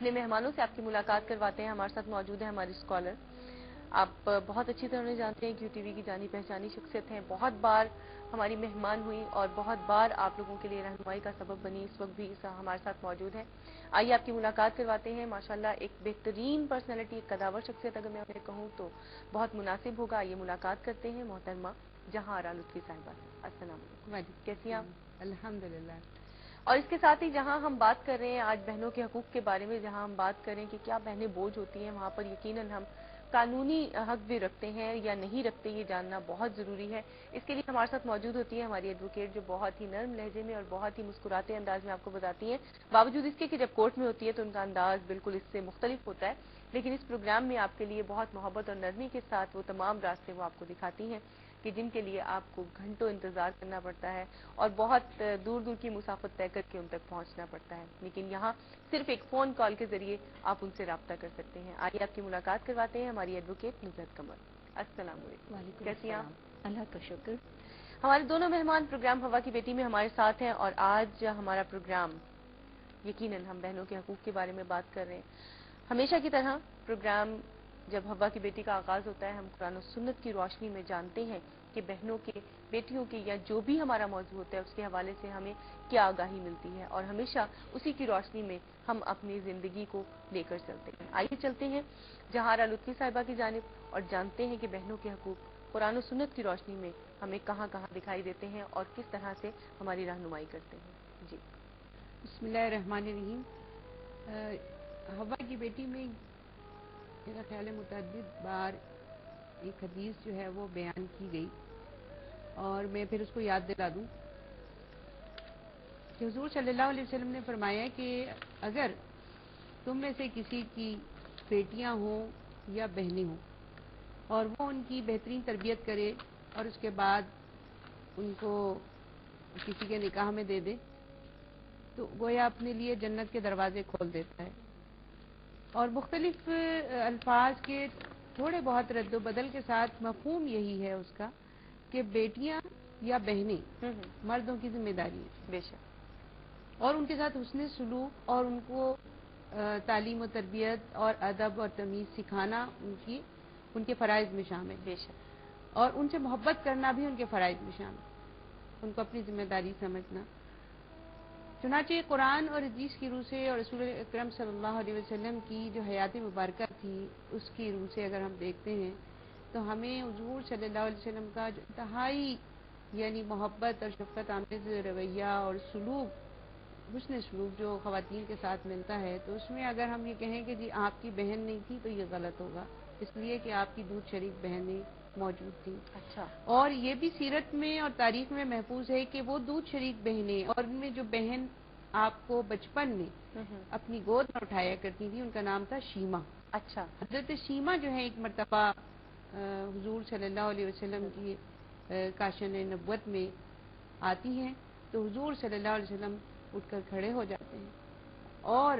اپنے مہمانوں سے آپ کی ملاقات کرواتے ہیں. ہمارے ساتھ موجود ہیں ہمارے اسکالر. آپ بہت اچھی طرح انہیں جانتے ہیں, کیو ٹی وی کی جانی پہچانی شخصیت ہیں, بہت بار ہماری مہمان ہوئی اور بہت بار آپ لوگوں کے لیے رہنمائی کا سبب بنی. اس وقت بھی ہمارے ساتھ موجود ہیں. آئیے آپ کی ملاقات کرواتے ہیں. ماشاءاللہ ایک بہترین پرسنالٹی, ایک قداور شخصیت اگر میں انہیں کہوں تو بہت مناسب ہوگا. آئیے ملاقات کرتے ہیں محترمہ جہاں آرا لطفی صاحبہ. السلام علیکم, کیسی ہیں آپ؟ الحمدللہ. اور اس کے ساتھ ہی جہاں ہم بات کر رہے ہیں آج بہنوں کے حقوق کے بارے میں, جہاں ہم بات کریں کہ کیا بہنیں بوجھ ہوتی ہیں, وہاں پر یقیناً ہم قانونی حق بھی رکھتے ہیں یا نہیں رکھتے, یہ جاننا بہت ضروری ہے. اس کے لیے ہمارے ساتھ موجود ہوتی ہے ہماری ایڈوکیٹ, جو بہت ہی نرم لہجے میں اور بہت ہی مسکراتے انداز میں آپ کو بتاتی ہیں, باوجود اس کے کہ جب کورٹ میں ہوتی ہے تو ان کا انداز بالکل اس سے مختلف ہوتا ہے, لیکن اس پروگرام میں آپ کے لیے بہت محبت اور نرمی کے ساتھ وہ تمام راستے وہ آپ کو دکھاتی ہیں کہ جن کے لیے آپ کو گھنٹوں انتظار کرنا پڑتا ہے اور بہت دور دور کی مسافت طے کر کے ان تک پہنچنا پڑتا ہے, لیکن یہاں صرف ایک فون کال کے ذریعے آپ ان سے رابطہ کر سکتے ہیں. آئیے آپ کی ملاقات کرواتے ہیں ہماری ایڈوکیٹ نصرت قمر. السلام علیکم. وعلیکم کیسی ہیں السلام. آپ؟ اللہ کا شکر. ہمارے دونوں مہمان پروگرام ہوا کی بیٹی میں ہمارے ساتھ ہیں, اور آج ہمارا پروگرام یقیناً ہم بہنوں کے حقوق کے بارے میں بات کر رہے ہیں. ہمیشہ کی طرح پروگرام جب ہوا کی بیٹی کا آغاز ہوتا ہے, ہم قرآن و سنت کی روشنی میں جانتے ہیں کہ بہنوں کے, بیٹیوں کے یا جو بھی ہمارا موضوع ہوتا ہے اس کے حوالے سے ہمیں کیا آگاہی ملتی ہے, اور ہمیشہ اسی کی روشنی میں ہم اپنی زندگی کو لے کر چلتے ہیں. آئیے چلتے ہیں جہاں آرا لطفی صاحبہ کی جانب اور جانتے ہیں کہ بہنوں کے حقوق قرآن و سنت کی روشنی میں ہمیں کہاں کہاں دکھائی دیتے ہیں اور کس طرح سے ہماری رہنمائی کرتے ہیں. جی بسم اللہ الرحمن الرحیم. ہوا کی بیٹی میں میرا خیال ہے متعدد بار ایک حدیث جو ہے وہ بیان کی گئی, اور میں پھر اس کو یاد دلا دوں کہ حضور صلی اللہ علیہ وسلم نے فرمایا کہ اگر تم میں سے کسی کی بیٹیاں ہوں یا بہنیں ہوں اور وہ ان کی بہترین تربیت کرے اور اس کے بعد ان کو کسی کے نکاح میں دے دے, تو گویا اپنے لیے جنت کے دروازے کھول دیتا ہے. اور مختلف الفاظ کے تھوڑے بہت رد و بدل کے ساتھ مفہوم یہی ہے اس کا کہ بیٹیاں یا بہنیں مردوں کی ذمہ داری ہیں, بے شک, اور ان کے ساتھ حسن سلوک اور ان کو تعلیم و تربیت اور ادب اور تمیز سکھانا ان کے فرائض میں شامل ہے, بے شک, اور ان سے محبت کرنا بھی ان کے فرائض میں شامل ہے, ان کو اپنی ذمہ داری سمجھنا. چنانچہ قرآن اور حدیث کی روح سے اور رسول اکرم صلی اللہ علیہ وسلم کی جو حیات مبارکہ تھی اس کی روح سے اگر ہم دیکھتے ہیں تو ہمیں حضور صلی اللہ علیہ وسلم کا جو انتہائی یعنی محبت اور شفقت آمیز رویہ اور سلوک, حسن سلوک جو خواتین کے ساتھ ملتا ہے, تو اس میں اگر ہم یہ کہیں کہ جی آپ کی بہن نہیں تھی تو یہ غلط ہوگا, اس لیے کہ آپ کی دودھ شریک بہنیں موجود تھیں. اچھا, اور یہ بھی سیرت میں اور تاریخ میں محفوظ ہے کہ وہ دودھ شریک بہنیں اور ان میں جو بہن آپ کو بچپن میں اپنی گود میں اٹھایا کرتی تھی ان کا نام تھا شیمہ. اچھا, حضرت شیمہ جو ہے ایک مرتبہ حضور صلی اللہ علیہ وسلم کی کاشن نبوت میں آتی ہیں, تو حضور صلی اللہ علیہ وسلم اٹھ کر کھڑے ہو جاتے ہیں اور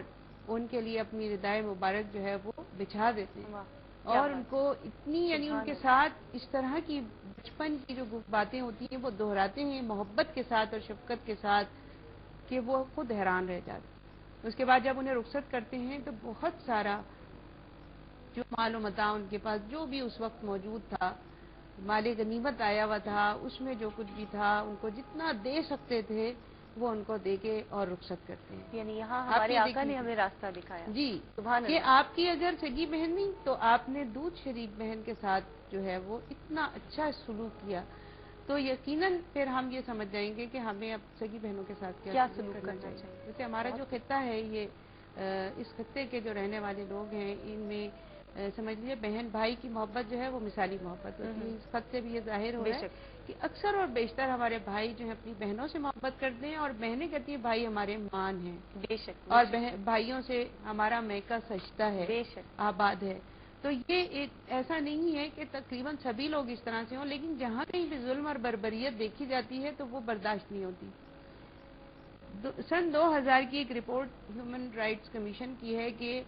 ان کے لیے اپنی ردائے مبارک جو ہے وہ بچھا دیتے ہیں, واہ, کیا اور ان بات, کو اتنی یعنی ان سبحان کے اللہ, ساتھ اس طرح کی بچپن کی جو باتیں ہوتی ہیں وہ دہراتے ہیں محبت کے ساتھ اور شفقت کے ساتھ کہ وہ خود حیران رہ جاتے ہیں. اس کے بعد جب انہیں رخصت کرتے ہیں تو بہت سارا جو مال و متاع ان کے پاس جو بھی اس وقت موجود تھا, مال غنیمت آیا ہوا تھا, اس میں جو کچھ بھی تھا ان کو جتنا دے سکتے تھے وہ ان کو دے کے اور رخصت کرتے ہیں. یعنی یہاں آپ ہمارے یہ آقا نے دیکھیے ہمیں راستہ دکھایا. جی سبحان کہ اللہ, آپ کی اگر سگی بہن نہیں تو آپ نے دودھ شریک بہن کے ساتھ جو ہے وہ اتنا اچھا سلوک کیا, تو یقیناً پھر ہم یہ سمجھ جائیں گے کہ ہمیں اب سگی بہنوں کے ساتھ کیا سلوک کرنا چاہیے. جیسے ہمارا جو خطہ ہے یہ اس خطے کے جو رہنے والے لوگ ہیں ان میں سمجھ لیجیے بہن بھائی کی محبت جو ہے وہ مثالی محبت ہوتی ہے. اس خط سے بھی یہ ظاہر ہو بے رہا ہے شک, کہ اکثر اور بیشتر ہمارے بھائی جو ہیں اپنی بہنوں سے محبت کرتے ہیں, اور بہنیں کہتی ہیں بھائی ہمارے مان ہیں, بے شک, اور بھائیوں سے ہمارا میکا سجدہ ہے, بے شک, آباد ہے. تو یہ ایک ایسا نہیں ہے کہ تقریباً سبھی لوگ اس طرح سے ہوں, لیکن جہاں کہیں بھی ظلم اور بربریت دیکھی جاتی ہے تو وہ برداشت نہیں ہوتی. سن 2000 کی ایک رپورٹ ہیومن رائٹس کمیشن کی ہے کہ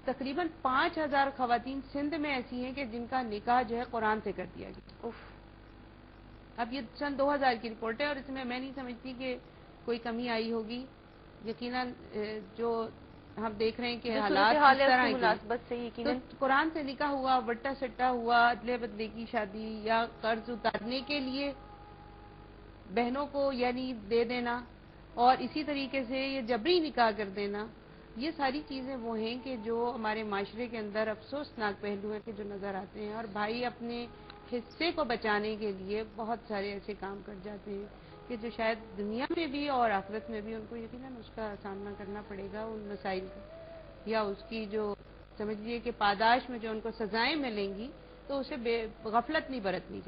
تقریباً 5000 خواتین سندھ میں ایسی ہیں کہ جن کا نکاح جو ہے قرآن سے کر دیا گیا. اب یہ سن 2000 کی رپورٹ ہے, اور اس میں نہیں سمجھتی کہ کوئی کمی آئی ہوگی. یقیناً جو ہم دیکھ رہے ہیں کہ جو حالات صورتحال کس ہے اس طرح کی کی مناسبت سے تو یقیناً قرآن سے نکاح ہوا، بٹا سٹا ہوا، ادلے بدلے کی شادی یا قرض اتارنے کے لیے بہنوں کو یعنی دے دینا، اور اسی طریقے سے یہ جبری نکاح کر دینا، یہ ساری چیزیں وہ ہیں کہ جو ہمارے معاشرے کے اندر افسوسناک پہلو ہیں کہ جو نظر آتے ہیں، اور بھائی اپنے حصے کو بچانے کے لیے بہت سارے ایسے کام کر جاتے ہیں کہ جو شاید دنیا میں بھی اور آخرت میں بھی ان کو یقیناً اس کا سامنا کرنا پڑے گا، ان مسائل کا، یا اس کی جو سمجھ لیجیے کہ پاداش میں جو ان کو سزائیں ملیں گی تو اسے غفلت نہیں برتنی چاہیے۔